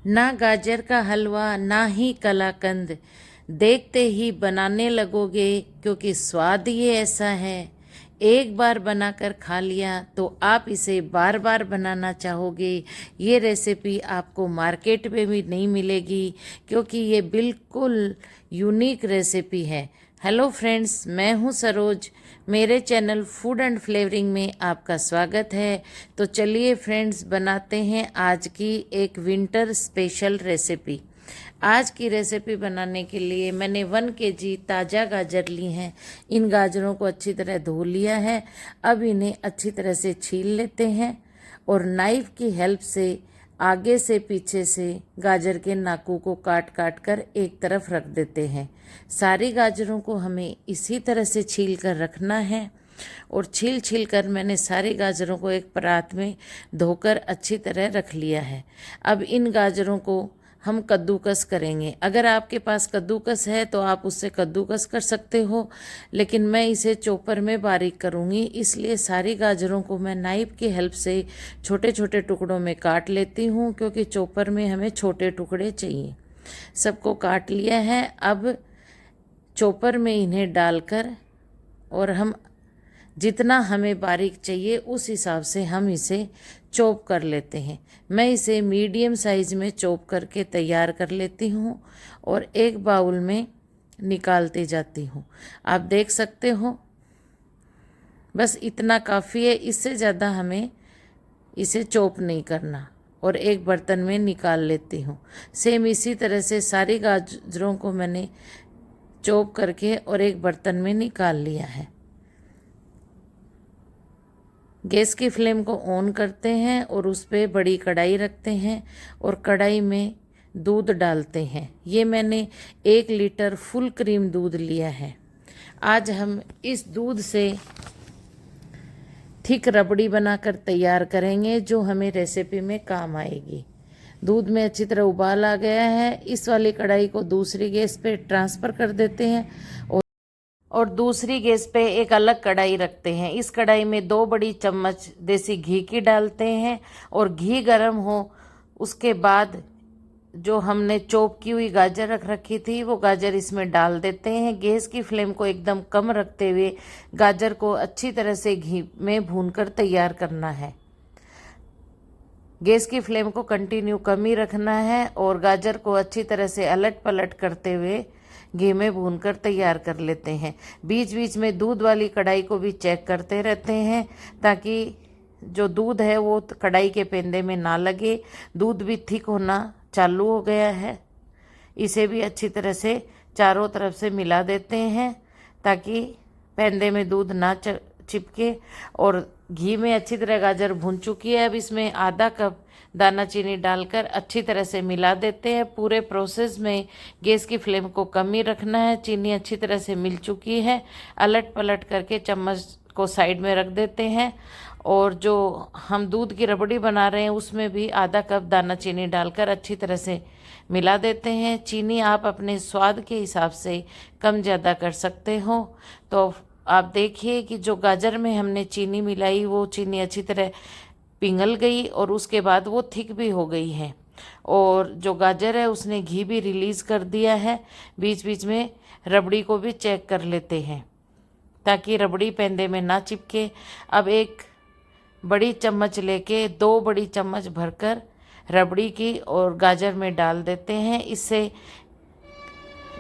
ना गाजर का हलवा ना ही कलाकंद, देखते ही बनाने लगोगे क्योंकि स्वाद ये ऐसा है। एक बार बनाकर खा लिया तो आप इसे बार बार बनाना चाहोगे। ये रेसिपी आपको मार्केट में भी नहीं मिलेगी क्योंकि ये बिल्कुल यूनिक रेसिपी है। हेलो फ्रेंड्स, मैं हूँ सरोज। मेरे चैनल फूड एंड फ्लेवरिंग में आपका स्वागत है। तो चलिए फ्रेंड्स, बनाते हैं आज की एक विंटर स्पेशल रेसिपी। आज की रेसिपी बनाने के लिए मैंने 1 kg ताज़ा गाजर ली हैं। इन गाजरों को अच्छी तरह धो लिया है। अब इन्हें अच्छी तरह से छील लेते हैं और नाइफ की हेल्प से आगे से पीछे से गाजर के नाकू को काट काट कर एक तरफ रख देते हैं। सारी गाजरों को हमें इसी तरह से छील कर रखना है और छील छील कर मैंने सारी गाजरों को एक परात में धोकर अच्छी तरह रख लिया है। अब इन गाजरों को हम कद्दूकस करेंगे। अगर आपके पास कद्दूकस है तो आप उससे कद्दूकस कर सकते हो, लेकिन मैं इसे चॉपर में बारीक करूँगी, इसलिए सारी गाजरों को मैं नाइफ की हेल्प से छोटे छोटे टुकड़ों में काट लेती हूँ, क्योंकि चॉपर में हमें छोटे टुकड़े चाहिए। सबको काट लिया है। अब चॉपर में इन्हें डालकर और हम जितना हमें बारीक चाहिए उस हिसाब से हम इसे चॉप कर लेते हैं। मैं इसे मीडियम साइज़ में चॉप करके तैयार कर लेती हूँ और एक बाउल में निकालती जाती हूँ। आप देख सकते हो, बस इतना काफ़ी है, इससे ज़्यादा हमें इसे चॉप नहीं करना। और एक बर्तन में निकाल लेती हूँ। सेम इसी तरह से सारी गाजरों को मैंने चॉप करके और एक बर्तन में निकाल लिया है। गैस की फ्लेम को ऑन करते हैं और उस पर बड़ी कढ़ाई रखते हैं और कढ़ाई में दूध डालते हैं। ये मैंने 1 लीटर फुल क्रीम दूध लिया है। आज हम इस दूध से थिक रबड़ी बनाकर तैयार करेंगे जो हमें रेसिपी में काम आएगी। दूध में अच्छी तरह उबाल आ गया है। इस वाली कढ़ाई को दूसरी गैस पे ट्रांसफ़र कर देते हैं और दूसरी गैस पे एक अलग कढ़ाई रखते हैं। इस कढ़ाई में 2 बड़ी चम्मच देसी घी की डालते हैं और घी गर्म हो उसके बाद जो हमने चॉप की हुई गाजर रख रखी थी वो गाजर इसमें डाल देते हैं। गैस की फ्लेम को एकदम कम रखते हुए गाजर को अच्छी तरह से घी में भूनकर तैयार करना है। गैस की फ्लेम को कंटिन्यू कम ही रखना है और गाजर को अच्छी तरह से अलट पलट करते हुए घी में भूनकर तैयार कर लेते हैं। बीच बीच में दूध वाली कढ़ाई को भी चेक करते रहते हैं ताकि जो दूध है वो कढ़ाई के पेंदे में ना लगे। दूध भी थिक होना चालू हो गया है। इसे भी अच्छी तरह से चारों तरफ से मिला देते हैं ताकि पेंदे में दूध ना चिपके। और घी में अच्छी तरह गाजर भून चुकी है। अब इसमें आधा कप दाना चीनी डालकर अच्छी तरह से मिला देते हैं। पूरे प्रोसेस में गैस की फ्लेम को कम ही रखना है। चीनी अच्छी तरह से मिल चुकी है। अलट पलट करके चम्मच को साइड में रख देते हैं और जो हम दूध की रबड़ी बना रहे हैं उसमें भी आधा कप दाना चीनी डालकर अच्छी तरह से मिला देते हैं। चीनी आप अपने स्वाद के हिसाब से कम ज़्यादा कर सकते हो। तो आप देखिए कि जो गाजर में हमने चीनी मिलाई वो चीनी अच्छी तरह पिघल गई और उसके बाद वो थिक भी हो गई है और जो गाजर है उसने घी भी रिलीज़ कर दिया है। बीच बीच में रबड़ी को भी चेक कर लेते हैं ताकि रबड़ी पेंदे में ना चिपके। अब एक बड़ी चम्मच लेके 2 बड़ी चम्मच भरकर रबड़ी की और गाजर में डाल देते हैं। इससे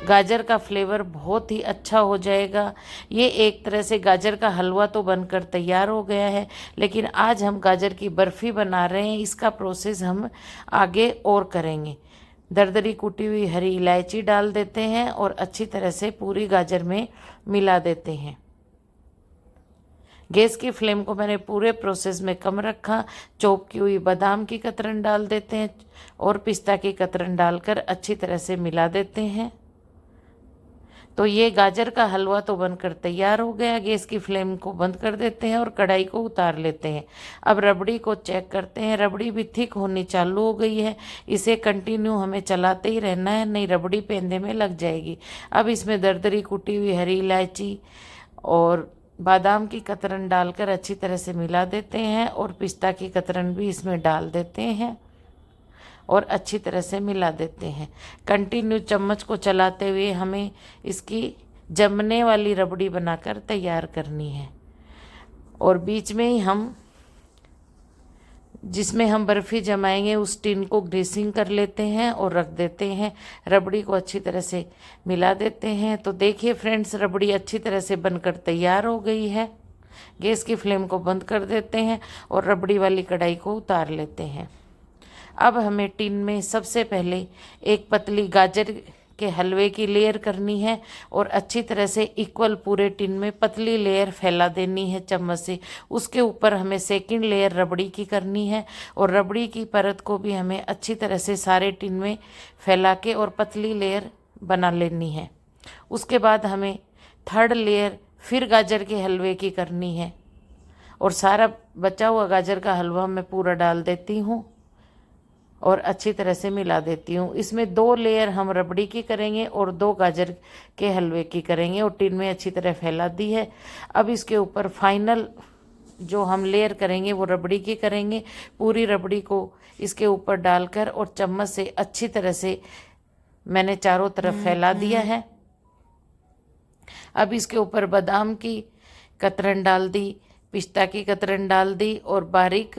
गाजर का फ्लेवर बहुत ही अच्छा हो जाएगा। ये एक तरह से गाजर का हलवा तो बनकर तैयार हो गया है, लेकिन आज हम गाजर की बर्फ़ी बना रहे हैं। इसका प्रोसेस हम आगे और करेंगे। दरदरी कुटी हुई हरी इलायची डाल देते हैं और अच्छी तरह से पूरी गाजर में मिला देते हैं। गैस की फ्लेम को मैंने पूरे प्रोसेस में कम रखा। चॉप की हुई बादाम की कतरन डाल देते हैं और पिस्ता की कतरन डालकर अच्छी तरह से मिला देते हैं। तो ये गाजर का हलवा तो बनकर तैयार हो गया। गैस की फ्लेम को बंद कर देते हैं और कढ़ाई को उतार लेते हैं। अब रबड़ी को चेक करते हैं। रबड़ी भी थिक होनी चालू हो गई है। इसे कंटिन्यू हमें चलाते ही रहना है, नहीं रबड़ी पेंदे में लग जाएगी। अब इसमें दरदरी कुटी हुई हरी इलायची और बादाम की कतरन डालकर अच्छी तरह से मिला देते हैं और पिस्ता की कतरन भी इसमें डाल देते हैं और अच्छी तरह से मिला देते हैं। कंटिन्यू चम्मच को चलाते हुए हमें इसकी जमने वाली रबड़ी बनाकर तैयार करनी है। और बीच में ही हम जिसमें हम बर्फ़ी जमाएंगे उस टिन को ग्रीसिंग कर लेते हैं और रख देते हैं। रबड़ी को अच्छी तरह से मिला देते हैं। तो देखिए फ्रेंड्स, रबड़ी अच्छी तरह से बनकर तैयार हो गई है। गैस की फ्लेम को बंद कर देते हैं और रबड़ी वाली कढ़ाई को उतार लेते हैं। अब हमें टिन में सबसे पहले एक पतली गाजर के हलवे की लेयर करनी है और अच्छी तरह से इक्वल पूरे टिन में पतली लेयर फैला देनी है चम्मच से। उसके ऊपर हमें सेकंड लेयर रबड़ी की करनी है और रबड़ी की परत को भी हमें अच्छी तरह से सारे टिन में फैला के और पतली लेयर बना लेनी है। उसके बाद हमें थर्ड लेयर फिर गाजर के हलवे की करनी है और सारा बचा हुआ गाजर का हलवा मैं पूरा डाल देती हूँ और अच्छी तरह से मिला देती हूँ। इसमें 2 लेयर हम रबड़ी की करेंगे और 2 गाजर के हलवे की करेंगे और टिन में अच्छी तरह फैला दी है। अब इसके ऊपर फाइनल जो हम लेयर करेंगे वो रबड़ी की करेंगे। पूरी रबड़ी को इसके ऊपर डालकर और चम्मच से अच्छी तरह से मैंने चारों तरफ फैला दिया है। अब इसके ऊपर बादाम की कतरन डाल दी, पिस्ता की कतरन डाल दी और बारीक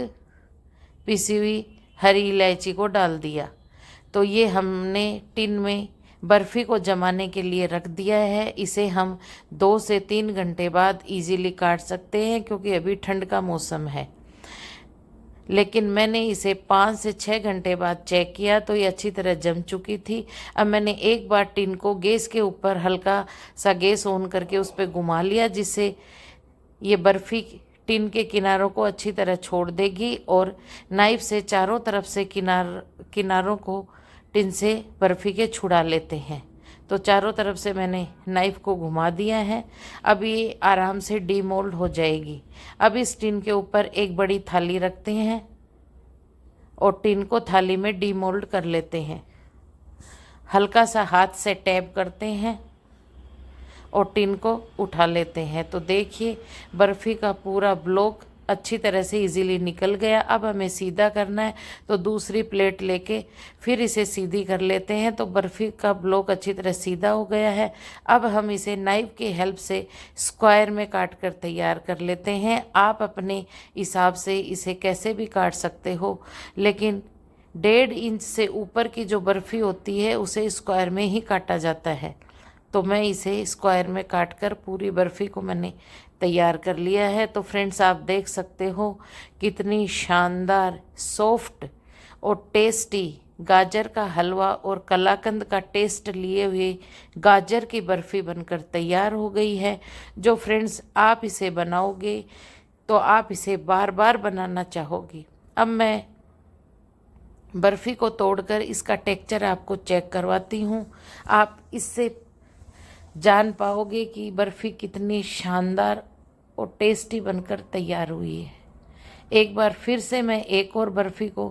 पिसी हुई हरी इलायची को डाल दिया। तो ये हमने टिन में बर्फ़ी को जमाने के लिए रख दिया है। इसे हम 2 से 3 घंटे बाद इजीली काट सकते हैं क्योंकि अभी ठंड का मौसम है। लेकिन मैंने इसे 5 से 6 घंटे बाद चेक किया तो ये अच्छी तरह जम चुकी थी। अब मैंने एक बार टिन को गैस के ऊपर हल्का सा गैस ऑन करके उस पर घुमा लिया, जिससे ये बर्फ़ी टिन के किनारों को अच्छी तरह छोड़ देगी और नाइफ से चारों तरफ से किनारों को टिन से बर्फ़ी के छुड़ा लेते हैं। तो चारों तरफ से मैंने नाइफ को घुमा दिया है। अब ये आराम से डीमोल्ड हो जाएगी। अब इस टिन के ऊपर एक बड़ी थाली रखते हैं और टिन को थाली में डीमोल्ड कर लेते हैं। हल्का सा हाथ से टैप करते हैं और टिन को उठा लेते हैं। तो देखिए बर्फ़ी का पूरा ब्लॉक अच्छी तरह से इजीली निकल गया। अब हमें सीधा करना है तो दूसरी प्लेट लेके फिर इसे सीधी कर लेते हैं। तो बर्फ़ी का ब्लॉक अच्छी तरह सीधा हो गया है। अब हम इसे नाइफ की हेल्प से स्क्वायर में काट कर तैयार कर लेते हैं। आप अपने हिसाब से इसे कैसे भी काट सकते हो, लेकिन 1.5 इंच से ऊपर की जो बर्फ़ी होती है उसे स्क्वायर में ही काटा जाता है। तो मैं इसे स्क्वायर में काट कर पूरी बर्फ़ी को मैंने तैयार कर लिया है। तो फ्रेंड्स, आप देख सकते हो कितनी शानदार, सॉफ्ट और टेस्टी गाजर का हलवा और कलाकंद का टेस्ट लिए हुए गाजर की बर्फ़ी बनकर तैयार हो गई है। जो फ्रेंड्स आप इसे बनाओगे तो आप इसे बार बार बनाना चाहोगी। अब मैं बर्फ़ी को तोड़कर इसका टेक्सचर आपको चेक करवाती हूँ। आप इससे जान पाओगे कि बर्फ़ी कितनी शानदार और टेस्टी बनकर तैयार हुई है। एक बार फिर से मैं एक और बर्फ़ी को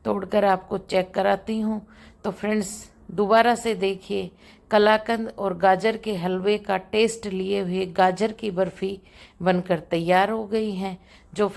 तोड़कर आपको चेक कराती हूँ। तो फ्रेंड्स, दोबारा से देखिए, कलाकंद और गाजर के हलवे का टेस्ट लिए हुए गाजर की बर्फ़ी बनकर तैयार हो गई है। जो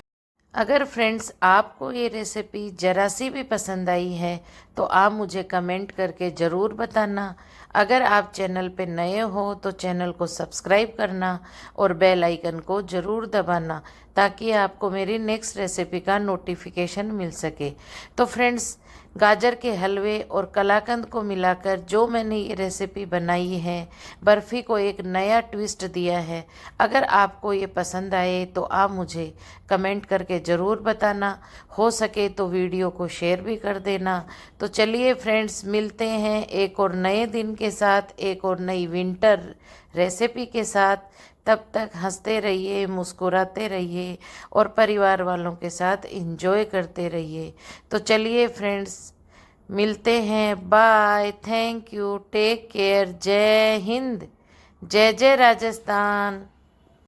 अगर फ्रेंड्स आपको ये रेसिपी ज़रा सी भी पसंद आई है तो आप मुझे कमेंट करके ज़रूर बताना। अगर आप चैनल पे नए हो तो चैनल को सब्सक्राइब करना और बेल आइकन को ज़रूर दबाना ताकि आपको मेरी नेक्स्ट रेसिपी का नोटिफिकेशन मिल सके। तो फ्रेंड्स, गाजर के हलवे और कलाकंद को मिलाकर जो मैंने ये रेसिपी बनाई है, बर्फ़ी को एक नया ट्विस्ट दिया है। अगर आपको ये पसंद आए तो आप मुझे कमेंट करके ज़रूर बताना। हो सके तो वीडियो को शेयर भी कर देना। तो चलिए फ्रेंड्स, मिलते हैं एक और नए दिन के साथ, एक और नई विंटर रेसिपी के साथ। तब तक हंसते रहिए, मुस्कुराते रहिए और परिवार वालों के साथ एंजॉय करते रहिए। तो चलिए फ्रेंड्स, मिलते हैं। Bye, thank you, take care, Jai Hind, जय जय राजस्थान।